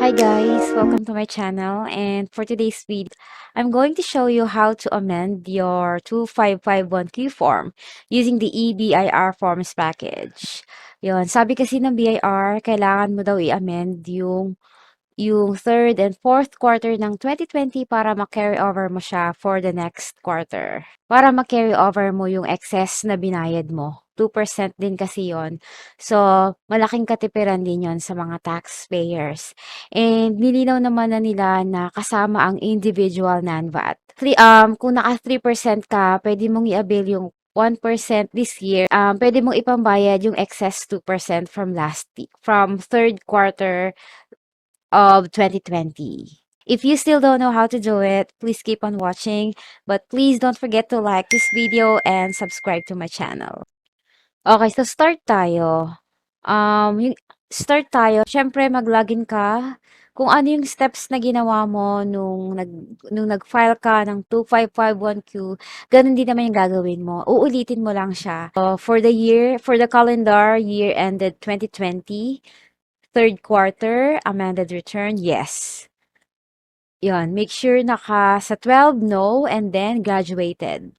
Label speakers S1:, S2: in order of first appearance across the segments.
S1: Hi guys, welcome to my channel, and for today's video, I'm going to show you how to amend your 2551Q form using the eBIR forms package. Yon, sabi kasi ng BIR, kailangan mo daw i-amend yung third and fourth quarter ng 2020 para ma-carry over mo siya for the next quarter. Para ma-carry over mo yung excess na binayad mo. 2% din kasi yon. So, malaking katipiran din yon sa mga taxpayers. And nilinaw naman na nila na kasama ang individual non-VAT. Kung naka 3% ka, pwede mong i-avail yung 1% this year. Pwede mong ipambayad yung excess 2% from third quarter of 2020. If you still don't know how to do it, please keep on watching. But please don't forget to like this video and subscribe to my channel. Okay, so start tayo. Yung start tayo, syempre mag-login ka. Kung ano yung steps na ginawa mo nung nag-file ka ng 2551Q, ganun din naman yung gagawin mo. Uulitin mo lang siya. So, for the calendar year ended 2020, third quarter, amended return, yes. Yon, make sure naka sa 12, no, and then graduated.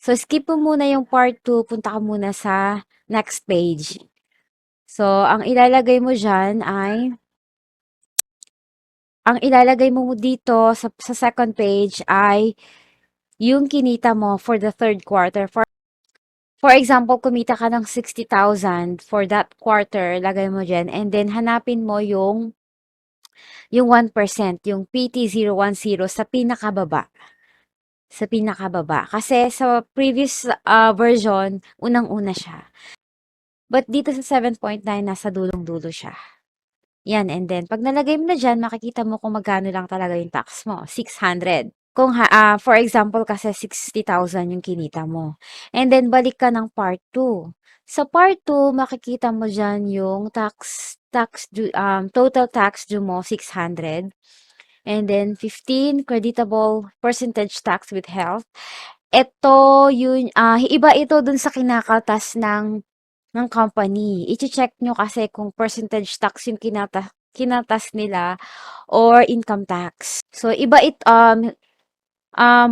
S1: So, skip mo muna yung part 2, punta ka muna sa next page. So, ang ilalagay mo dyan ang ilalagay mo dito sa second page ay yung kinita mo for the third quarter. For example, kumita ka ng 60,000 for that quarter, lagay mo dyan, and then hanapin mo yung 1%, yung PT010 sa pinakababa. Sa pinakababa. Kasi sa previous version, unang-una siya. But dito sa 7.9, nasa dulong-dulo siya. Yan, and then, pag nalagay mo na dyan, makikita mo kung magkano lang talaga yung tax mo. 600. For example, kasi 60,000 yung kinita mo. And then, balik ka ng part 2. Sa part 2, makikita mo dyan yung total tax due mo, 600. And then, 15, creditable percentage tax with health. Ito, iba ito dun sa kinakaltas ng company. I-check nyo kasi kung percentage tax yung kinatas nila or income tax. So,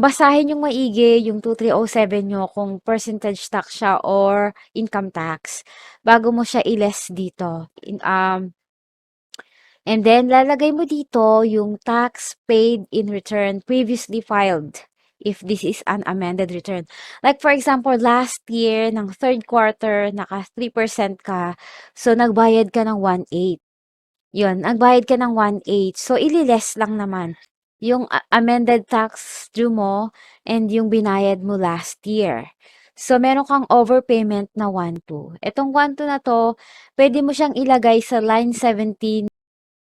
S1: basahin yung maigi yung 2307 nyo kung percentage tax siya or income tax bago mo siya i-less dito. And then, lalagay mo dito yung tax paid in return previously filed if this is an amended return. Like for example, last year, ng third quarter, naka 3% ka, so nagbayad ka ng 1/8. Yun, nagbayad ka ng 1/8. So, ililess lang naman yung amended tax due mo and yung binayad mo last year. So, meron kang overpayment na 1/2. Itong 1/2 na to, pwede mo siyang ilagay sa line 17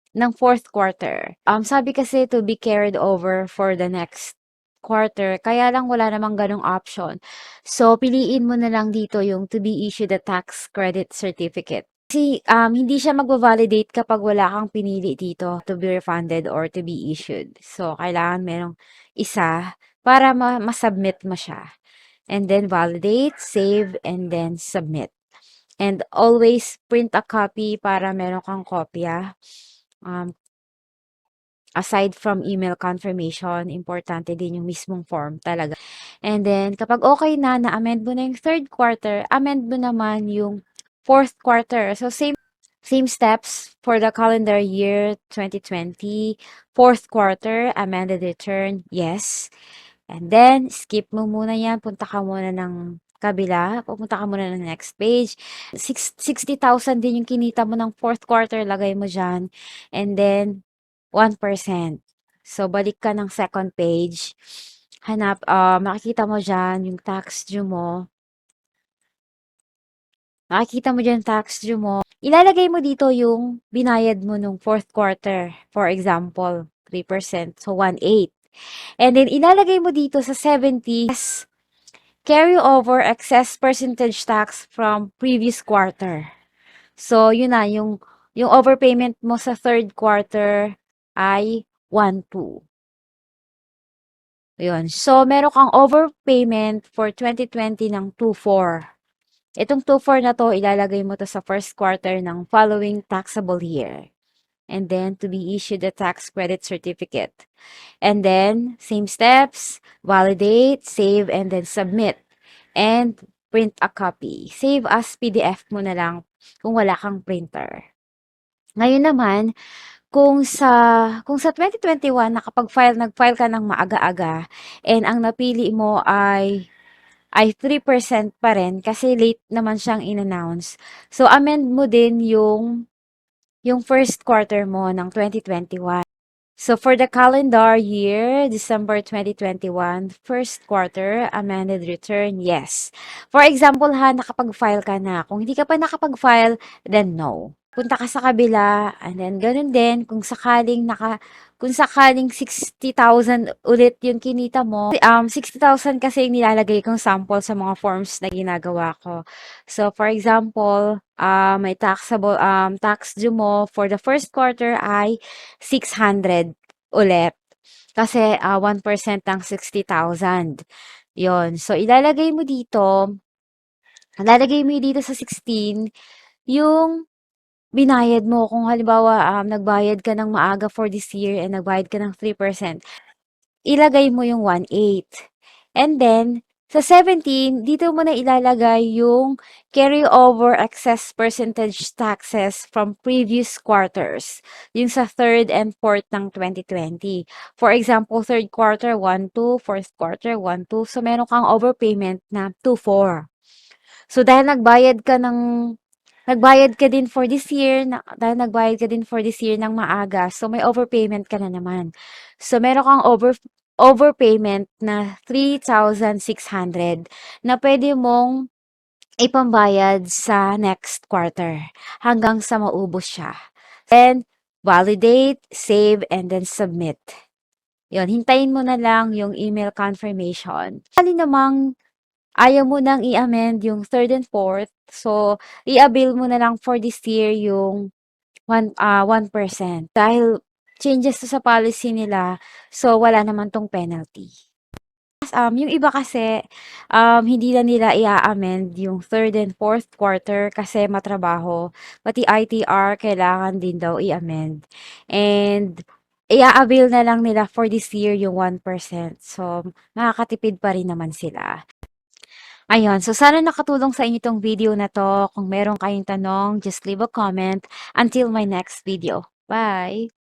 S1: ng fourth quarter. Sabi kasi to be carried over for the next quarter, kaya lang wala namang ganong option. So, piliin mo na lang dito yung to be issued a tax credit certificate. Kasi hindi siya magva-validate kapag wala kang pinili dito to be refunded or to be issued. So, kailangan merong isa para ma-submit mo siya. And then validate, save, and then submit. And always print a copy para meron kang kopya. Aside from email confirmation, importante din yung mismong form talaga. And then, kapag okay na-amend mo na yung third quarter, amend mo naman yung fourth quarter. So, same steps for the calendar year 2020. Fourth quarter, amended return, yes. And then, skip mo muna yan. Punta ka muna ng kabila. Pupunta ka muna ng next page. 60,000 din yung kinita mo ng fourth quarter. Lagay mo dyan. And then, 1%. So, balik ka ng second page. Makikita mo dyan yung tax due mo. Makikita mo dyan tax due mo. Ilalagay mo dito yung binayad mo nung fourth quarter. For example, 3%. So, 1/8. And then, ilalagay mo dito sa 70, carry over excess percentage tax from previous quarter. So, yun na, yung overpayment mo sa third quarter ay 1/2. Yun. So, meron kang overpayment for 2020 ng 2/4. Itong 2/4 na to, ilalagay mo to sa first quarter ng following taxable year. and then to be issued a tax credit certificate. And then, same steps, validate, save, and then submit. And print a copy. Save as PDF mo na lang kung wala kang printer. Ngayon naman, kung sa 2021 nag-file ka ng maaga-aga and ang napili mo ay 3% pa rin kasi late naman siyang in-announce. So, amend mo din yung first quarter mo ng 2021. So, for the calendar year, December 2021, first quarter, amended return, yes. For example ha, nakapag-file ka na. Kung hindi ka pa nakapag-file, then no. Punta ka sa kabila, and then ganun din, kung sakaling 60,000 ulit yung kinita mo, 60,000 kasi yung nilalagay kong sample sa mga forms na ginagawa ko. So, for example, may tax due mo for the first quarter ay 600 ulit. Kasi 1% ng 60,000. Yon. So, ilalagay mo dito sa 16 yung binayad mo. Kung halimbawa, nagbayad ka ng maaga for this year and nagbayad ka ng 3%, ilagay mo yung 1/8. And then, sa 17, dito mo na ilalagay yung carryover excess percentage taxes from previous quarters. Yung sa third and fourth ng 2020. For example, third quarter, 1,2, fourth quarter, 1,2. So, meron kang overpayment na 2,4. So, nagbayad ka din for this year, dahil nagbayad ka din for this year ng maaga, so may overpayment ka na naman. So, meron kang overpayment na 3,600 na pwede mong ipambayad sa next quarter hanggang sa maubos siya. Then, validate, save, and then submit. Yon, hintayin mo na lang yung email confirmation. Kali namang ayaw mo nang i-amend yung third and fourth, so i-avail mo na lang for this year yung 1%. Dahil changes to sa policy nila, so wala naman tong penalty. Yung iba kasi, hindi na nila i-a-amend yung third and fourth quarter kasi matrabaho. Pati ITR kailangan din daw i-amend. And i-a-avail na lang nila for this year yung 1%. So, makakatipid pa rin naman sila. Ayun, so sana nakatulong sa inyo 'tong video na 'to. Kung meron kayong tanong, just leave a comment. Until my next video. Bye!